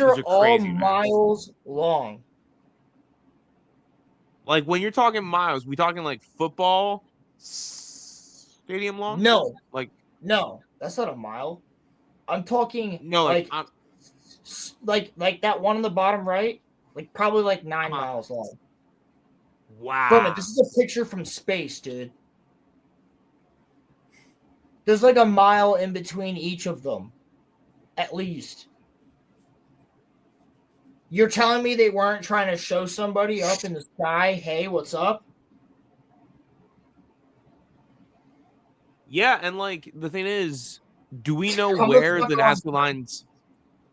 are all crazy, man. miles long. Like when you're talking miles, we talking like football stadium long? No, Like no, that's not a mile. I'm talking no, like like like that one on the bottom right, like probably like 9 uh, miles long. Bro, wow. this is a picture from space, dude. There's like a mile in between each of them, at least. You're telling me they weren't trying to show somebody up in the sky, hey, what's up? Yeah, and like the thing is, do we know Come the where fuck the on. Nazca lines?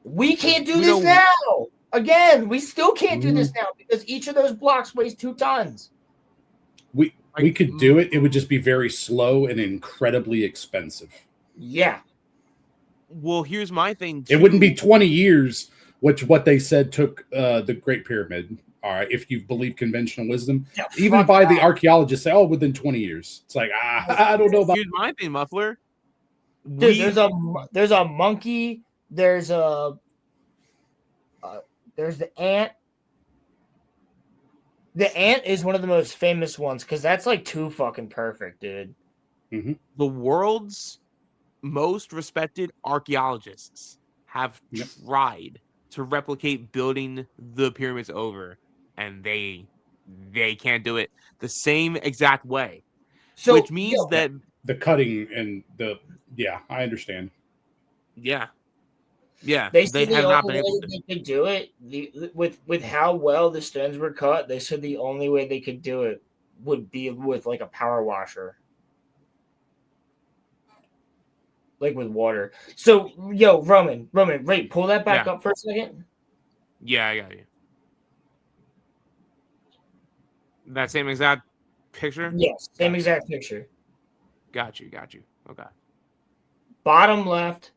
We Like, can't do do we this know? now. Again, we still can't do Mhm. this now because each of those blocks weighs 2 tons. We Like, could do it. It would just be very slow and incredibly expensive. Yeah. well, here's my thing It wouldn't be too. 20 years, which what they said took the Great Pyramid. All right, if you believe conventional wisdom, Yeah, even fuck by the that. archaeologists say, oh, within 20 years. It's like I don't know about. Here's my thing, Muffler. Dude, We there's a monkey, there's a there's the ant. The ant is one of the most famous ones because that's like too fucking perfect, dude. Mhm. the world's most respected archaeologists have Yep. tried to replicate building the pyramids over, and they can't do it the same exact way, which So, means yo, that The cutting and the yeah, I understand. yeah, yeah, they they said the have only not been able way to. they could do it, with how well the stones were cut, they said the only way they could do it would be with like a power washer, like with water. So, yo, Roman, wait, pull that back Yeah, up for a second. yeah, I got you. That same exact picture. Yes, same Got you, exact picture. got you. Okay, Bottom left,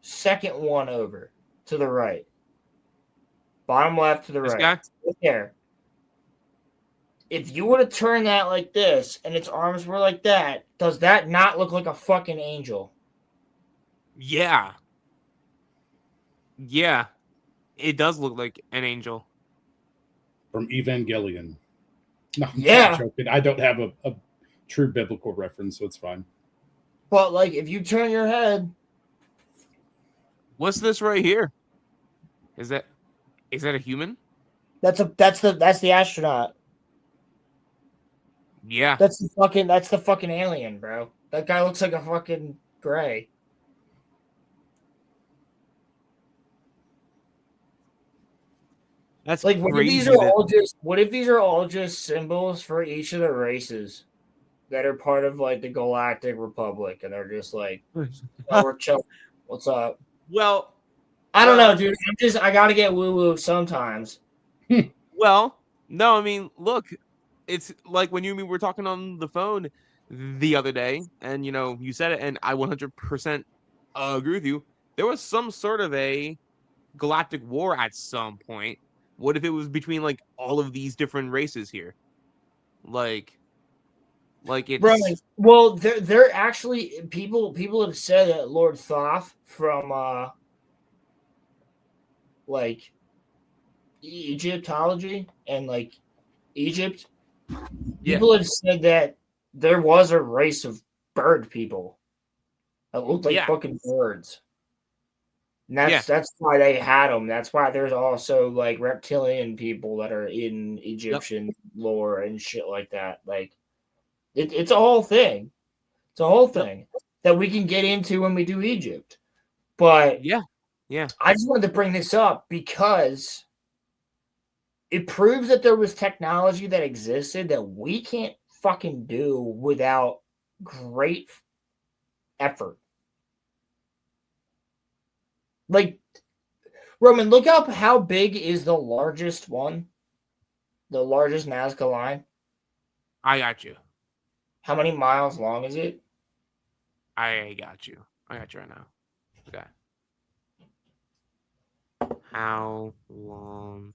second one over to the right. Bottom left to the this right. guy. Right there. If you were to turn that like this and its arms were like that, does that not look like a fucking angel? Yeah, yeah, it does look like an angel. From Evangelion. No, I'm Yeah. joking. I don't have a true biblical reference, so it's fine. But like if you turn your head, What's this right here? Is that is that a human? that's the astronaut. Yeah, That's the fucking alien, bro. That guy looks like a fucking gray. that's Like crazy. That what if these are all just symbols for each of the races that are part of like the Galactic Republic and they're just like, oh, we're chill. What's up? well, I don't know, well, dude. I gotta get woo woo sometimes. well. No, I mean, look, it's like when you and me were talking on the phone the other day, and you said it, and I 100% agree with you. There was some sort of a galactic war at some point. What if it was between like all of these different races here? Like, Right. it's Well, they're actually people have said that Lord Thoth from like Egyptology and like Egypt, yeah, people have said that there was a race of bird people that looked like yeah, fucking birds. And yeah, that's why they had them. That's why there's also like reptilian people that are in yep, Egyptian lore and shit like that. Like it's a whole thing. It's a whole yep, thing that we can get into when we do Egypt. But yeah, yeah, I just wanted to bring this up because it proves that there was technology that existed that we can't fucking do without great effort. Like Roman, look up how big is the largest one, the largest Nazca line. I got you. How many miles long is it? I got you. I got you right now. Okay. How long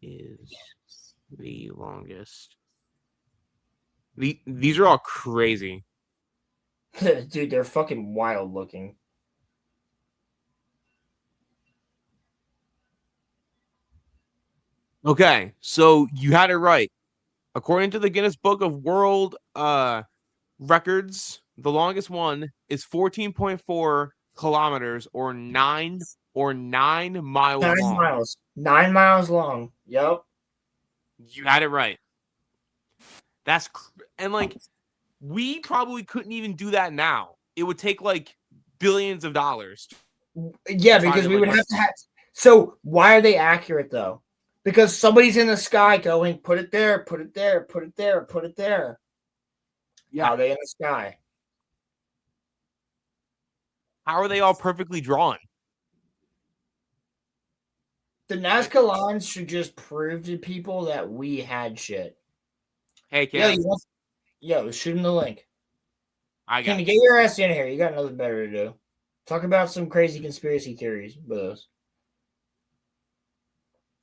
is the longest? These are all crazy. Dude, they're fucking wild looking. Okay, so you had it right. According to the Guinness Book of World Records, the longest one is 14.4 kilometers or 9 miles 9 long. miles. 9 miles long. Yep. You had it right. And like we probably couldn't even do that now. It would take like billions of dollars. Yeah, Try because to, we like, would have to have. So why are they accurate though? Because somebody's in the sky going, put it there, put it there, put it there, put it there. Yeah. How are they in the sky? How are they all perfectly drawn? The Nazca lines should just prove to people that we had shit. Hey, Yo, Cam, shoot him the link. I Can got you get your ass in here? You got nothing better to do. Talk about some crazy conspiracy theories with us.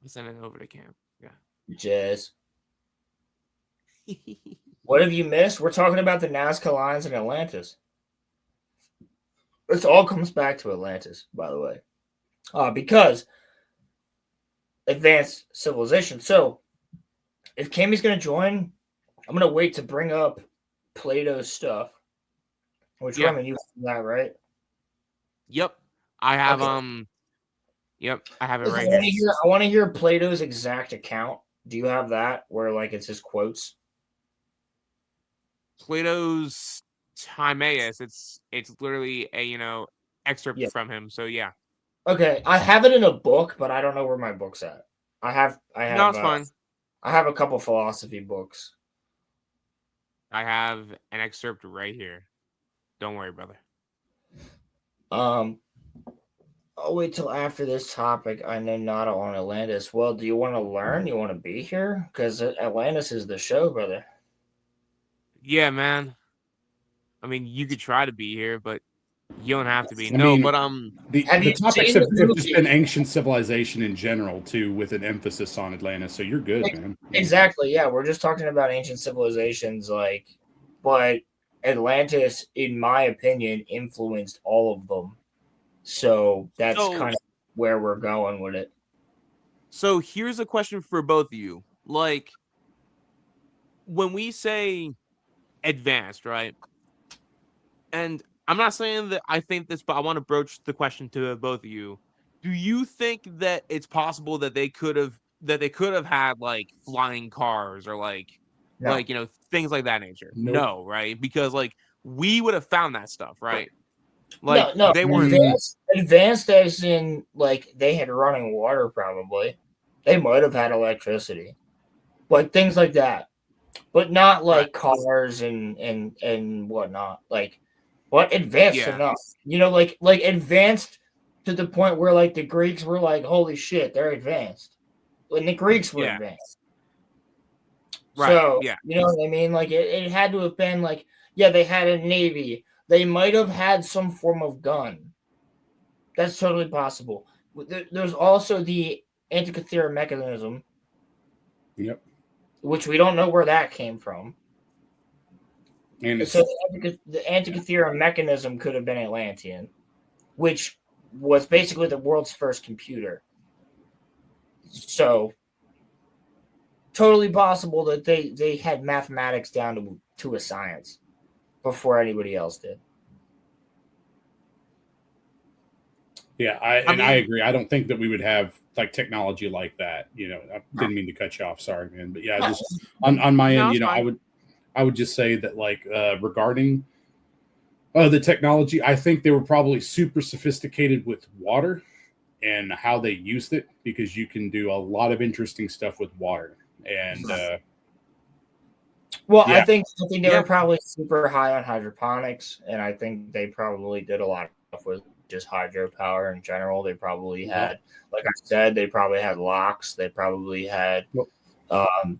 I'm sending it over to Cam. Yeah. Jazz. What have you missed? We're talking about the Nazca lines in Atlantis. This all comes back to Atlantis, by the way. Because advanced civilization. So if Cammy's going to join, I'm going to wait to bring up Plato's stuff. Which, Yeah. Roman, you have that, right? Yep. I have Okay. Yep, I have it Listen, right here. I want to hear Plato's exact account. Do you have that where like it's his quotes? Plato's Timaeus. It's literally a excerpt Yeah. from him. So yeah. Okay, I have it in a book, but I don't know where my book's at. I have No, it's fine. I have a couple philosophy books. I have an excerpt right here. Don't worry, brother. I'll wait till after this topic. I know not on Atlantis. Well, do you want to learn? You want to be here? Because Atlantis is the show, brother. Yeah, man. I mean, you could try to be here, but you don't have to be. I mean, but the topics have just been ancient civilization in general too, with an emphasis on Atlantis. So you're good, man. Exactly. Yeah, we're just talking about ancient civilizations, but Atlantis, in my opinion, influenced all of them. So that's kind of where we're going with it. So here's a question for both of you. Like, when we say advanced, right? And I'm not saying that I think this, but I want to broach the question to both of you. Do you think that it's possible that they could have had like flying cars or No. things like that nature? Nope. No, right? Because like we would have found that stuff, right? Like no, they were advanced as in like they had running water probably. They might have had electricity. Like things like that. But not like cars and whatnot. Like what advanced enough. Like advanced to the point where like the Greeks were like, holy shit, they're advanced. When the Greeks were advanced. Right. So yeah. You know what I mean? Like it had to have been like, yeah, they had a navy. They might have had some form of gun. That's totally possible. There's also the Antikythera mechanism. Yep. Which we don't know where that came from. And so the Antikythera mechanism could have been Atlantean, which was basically the world's first computer. So totally possible that they had mathematics down to a science before anybody else did. Yeah, I agree. I don't think that we would have like technology like that. I didn't mean to cut you off. Sorry, man. But yeah, just on my end, I would just say that like regarding the technology, I think they were probably super sophisticated with water and how they used it, because you can do a lot of interesting stuff with water. And I think they were probably super high on hydroponics, and I think they probably did a lot of stuff with just hydropower in general. They probably had, like I said, they probably had locks. They probably had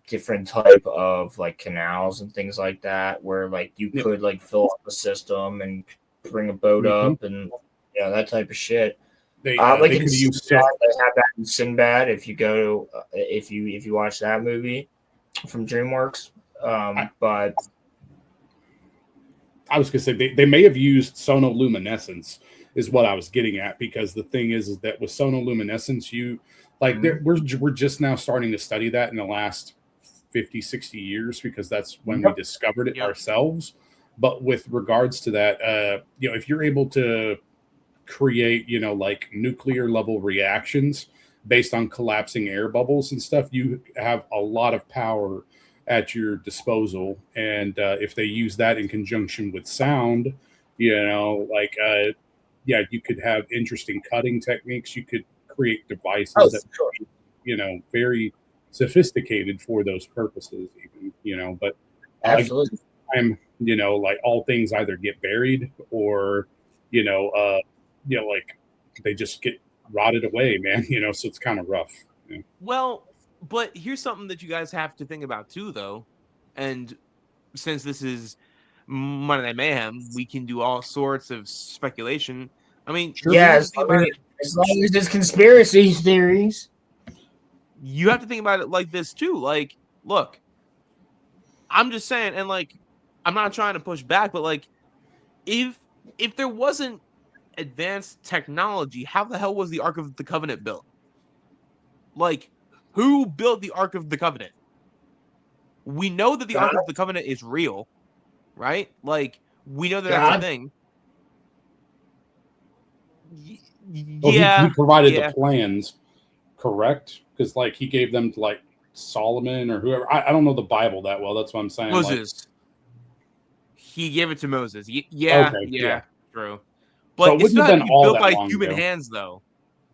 different type of like canals and things like that, where like you could like fill up a system and bring a boat up and that type of shit. They could use they have that in Sinbad. If you go to if you watch that movie from DreamWorks, but I was gonna say they may have used sonoluminescence is what I was getting at, because the thing is that with sonoluminescence Like we're just now starting to study that in the last 50, 60 years because that's when we discovered it ourselves. But with regards to that, if you're able to create, like nuclear level reactions based on collapsing air bubbles and stuff, you have a lot of power at your disposal. And if they use that in conjunction with sound, you could have interesting cutting techniques. You could create devices that very sophisticated for those purposes, even, but absolutely. I'm, like all things either get buried or, like they just get rotted away, man, so it's kind of rough. Well, but here's something that you guys have to think about too, though. And since this is Monday Night Mayhem, we can do all sorts of speculation. I mean, as long as there's conspiracy theories. You have to think about it like this too. Like, look, I'm just saying, and like, I'm not trying to push back, but like, if there wasn't advanced technology, how the hell was the Ark of the Covenant built? Like, who built the Ark of the Covenant? We know that the Ark of the Covenant is real, right? Like, we know that that's a thing. He provided the plans, correct? Because like he gave them to like Solomon or whoever. I don't know the Bible that well. That's what I'm saying. Moses. He gave it to Moses. Yeah, true. But so it it's not been to be all built that by long human ago. hands, though.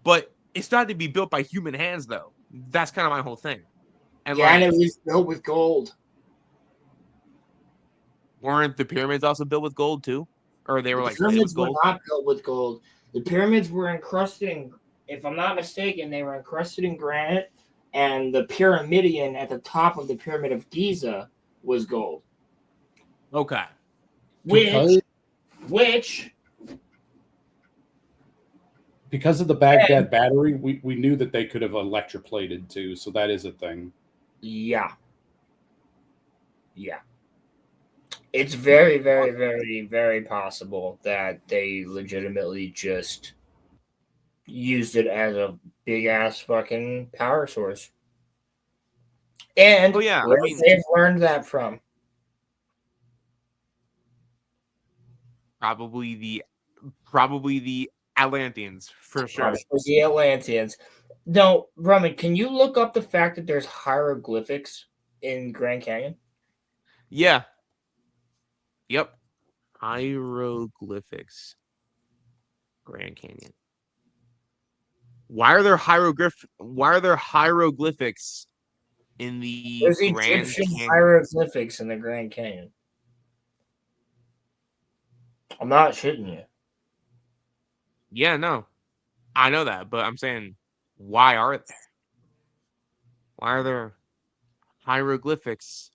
But it's not to be built by human hands, though. That's kind of my whole thing. And and it was built with gold. Weren't the pyramids also built with gold too? Or they were The pyramids were not built with gold. The pyramids were encrusted in, if I'm not mistaken, they were encrusted in granite, and the pyramidion at the top of the Pyramid of Giza was gold. Okay. Which because of the Baghdad battery, we knew that they could have electroplated too, so that is a thing. Yeah. It's very, very, very, very possible that they legitimately just used it as a big ass fucking power source. And where they've learned that from? Probably the Atlanteans, for sure. The Atlanteans. No, Roman, can you look up the fact that there's hieroglyphics in Grand Canyon? Yeah. Yep. Hieroglyphics. Grand Canyon. Why are there hieroglyphics in the There's Grand Egyptian Canyon? hieroglyphics in the Grand Canyon. I'm not shitting you. Yeah, no. I know that, but I'm saying, why are there? Why are there hieroglyphics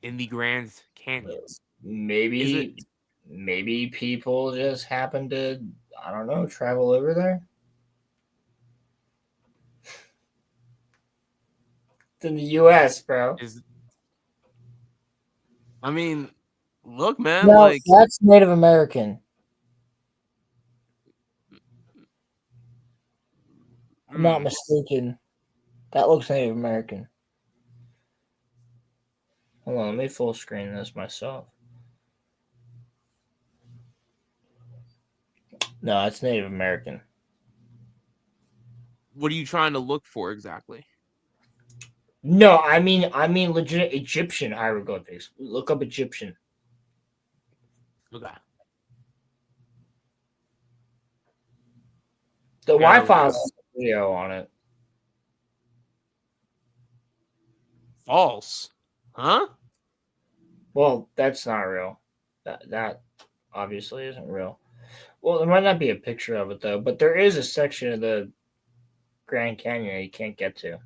in the Grand Canyon? Maybe people just happen to, I don't know, travel over there. It's in the U.S., bro. I mean, look, man. No, like that's Native American. I'm not mistaken. That looks Native American. Hold on, let me full screen this myself. No, it's Native American. What are you trying to look for exactly? No, I mean legit Egyptian hieroglyphics. Look up Egyptian. Okay. The Wi-Fi has a video on it. False. Huh? Well, that's not real. That obviously isn't real. Well, there might not be a picture of it though, but there is a section of the Grand Canyon you can't get to.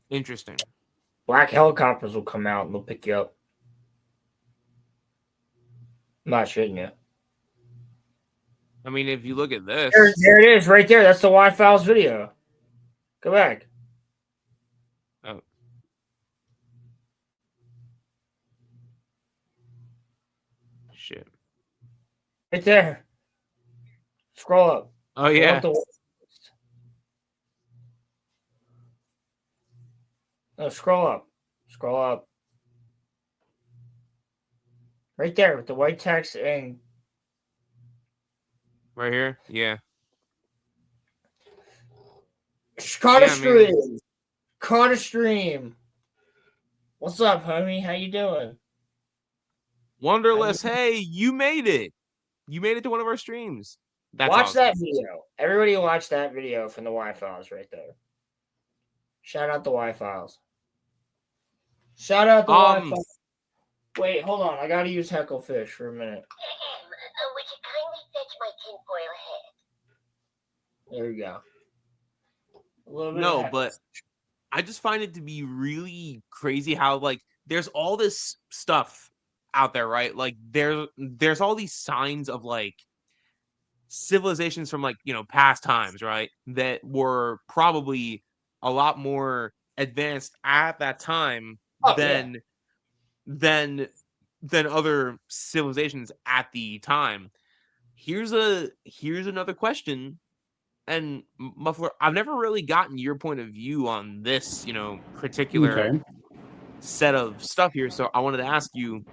Interesting. Black helicopters will come out and they'll pick you up. I'm not shitting you. I mean, if you look at this. There it is, right there. That's the Wi-Fi's video. Go back. Oh. Shit. Right there. Scroll up. Oh, yeah. No, scroll up. Scroll up. Right there with the white text and Right here? Yeah. caught a Yeah, I mean, stream. Caught a stream. What's up, homie? How you doing? Wonderless, hey, you made it. You made it to one of our streams. That's watch awesome. that video. Everybody watch that video from the Y-Files right there. Shout out the Y-Files. Shout out the Y-Files. Wait, hold on. I gotta use Hecklefish for a minute. Would you kindly fetch my tinfoil hat? There we go. A little bit No, of but I just find it to be really crazy how like there's all this stuff out there, right? Like there's all these signs of like civilizations from like, you know, past times, right? That were probably a lot more advanced at that time than other civilizations at the time. Here's another question. And Muffler, I've never really gotten your point of view on this, you know, particular set of stuff here. So I wanted to ask you,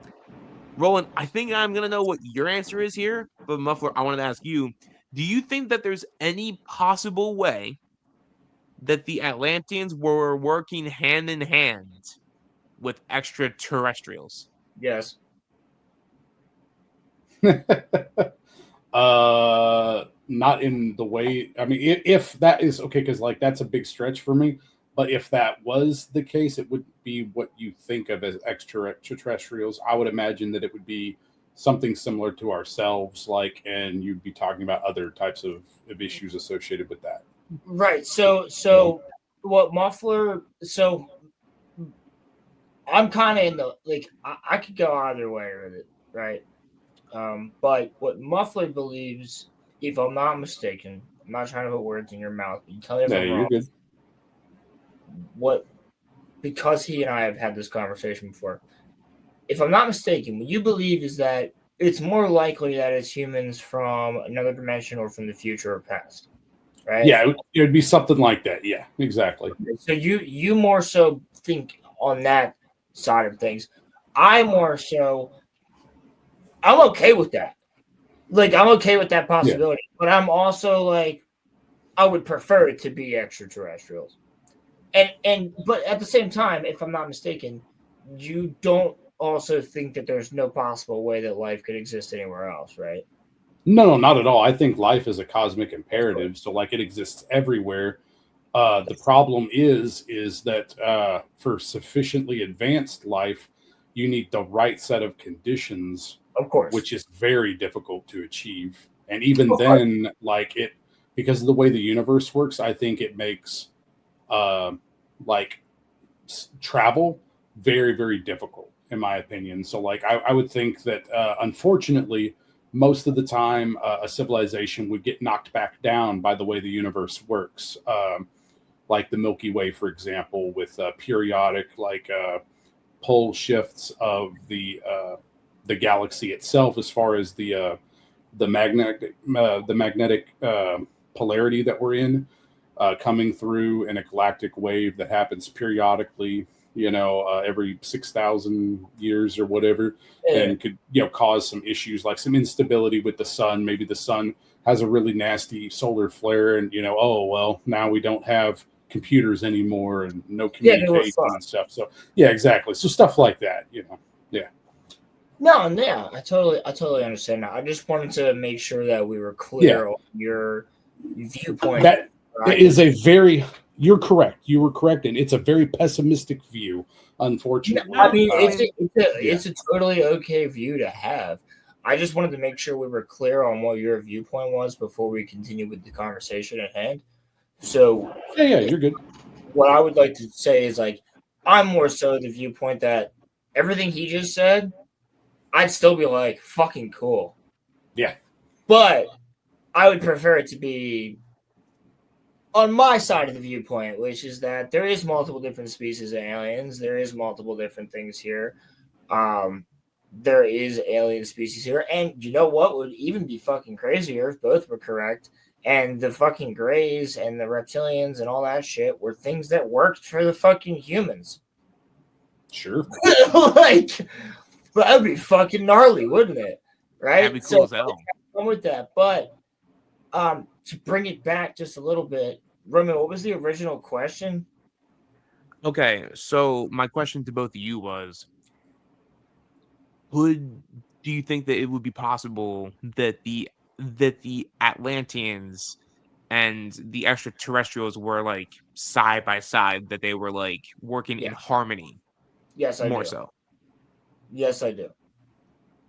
Roland, I think I'm going to know what your answer is here. But Muffler, I wanted to ask you, do you think that there's any possible way that the Atlanteans were working hand in hand with extraterrestrials? Yes. Not in the way. I mean, if that is okay, because like that's a big stretch for me. But if that was the case, it would be what you think of as extraterrestrials. I would imagine that it would be something similar to ourselves, like, and you'd be talking about other types of issues associated with that. Right. So what Muffler? So I'm kind of in the like I could go either way with it, right? But what Muffler believes, if I'm not mistaken, I'm not trying to put words in your mouth, but you tell me if I'm wrong. Good. Because he and I have had this conversation before, if I'm not mistaken, what you believe is that it's more likely that it's humans from another dimension or from the future or past, right? Yeah, it would be something like that. Yeah, exactly. So you more so think on that side of things. I'm okay with that. Like, I'm okay with that possibility. Yeah. But I'm also like, I would prefer it to be extraterrestrials. But at the same time, if I'm not mistaken, you don't also think that there's no possible way that life could exist anywhere else, right? No, not at all. I think life is a cosmic imperative. So like it exists everywhere. The problem is that for sufficiently advanced life, you need the right set of conditions, of course, which is very difficult to achieve. And even then, like it, because of the way the universe works, I think it makes like travel very, very difficult, in my opinion. So like I would think that unfortunately, most of the time, a civilization would get knocked back down by the way the universe works. Like the Milky Way, for example, with periodic pole shifts of the galaxy itself, as far as the magnetic polarity that we're in, coming through in a galactic wave that happens periodically, every 6,000 years or whatever, and could cause some issues like some instability with the sun. Maybe the sun has a really nasty solar flare, and oh well, now we don't have computers anymore and no communication and stuff. So yeah, exactly. So stuff like that, yeah. No, yeah, I totally understand that. I just wanted to make sure that we were clear on your viewpoint. That is a very, you're correct. You were correct, and it's a very pessimistic view, unfortunately. I mean, it's a totally okay view to have. I just wanted to make sure we were clear on what your viewpoint was before we continue with the conversation at hand. So yeah, you're good. What I would like to say is, like, I'm more so the viewpoint that everything he just said, I'd still be like, fucking cool. Yeah. But I would prefer it to be on my side of the viewpoint, which is that there is multiple different species of aliens. There is multiple different things here. There is alien species here. And you know what would even be fucking crazier if both were correct? And the fucking Greys and the reptilians and all that shit were things that worked for the fucking humans. Sure. Like, that would be fucking gnarly, wouldn't it? Right? That'd be cool as hell. I'm with that. But to bring it back just a little bit, Roman, what was the original question? Okay, so my question to both of you was, do you think that it would be possible that the Atlanteans and the extraterrestrials were like side by side, that they were like working in harmony? Yes, I more do. so. Yes, I do.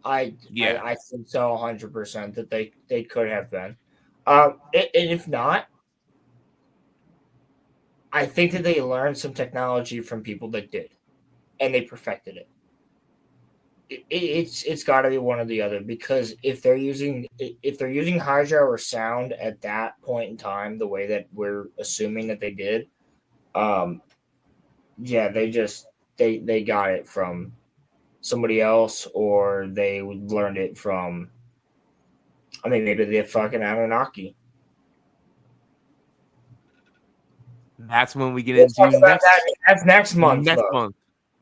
I think so 100% that they could have been. And if not, I think that they learned some technology from people that did, and they perfected it. It's got to be one or the other, because if they're using hydro or sound at that point in time, the way that we're assuming that they did, yeah, they got it from somebody else, or they learned it from, I mean, maybe the fucking Anunnaki. That's when we get into next. That's next month. Next month.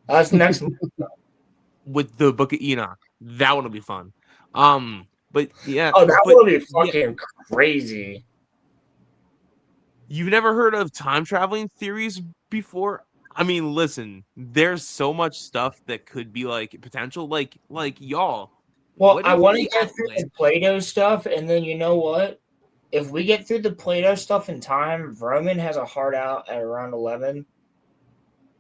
That's next month. With the Book of Enoch. That one will be fun. But yeah. Oh, that will be fucking crazy. You've never heard of time traveling theories before? I mean, listen, there's so much stuff that could be like potential, like y'all. Well, I want to get through the Plato stuff, and then you know what? If we get through the Plato stuff in time, Roman has a hard out at around 11.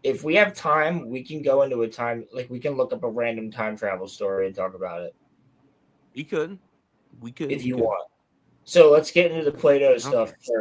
If we have time, we can go into a time, like we can look up a random time travel story and talk about it. We could. If you want. So let's get into the Plato stuff first.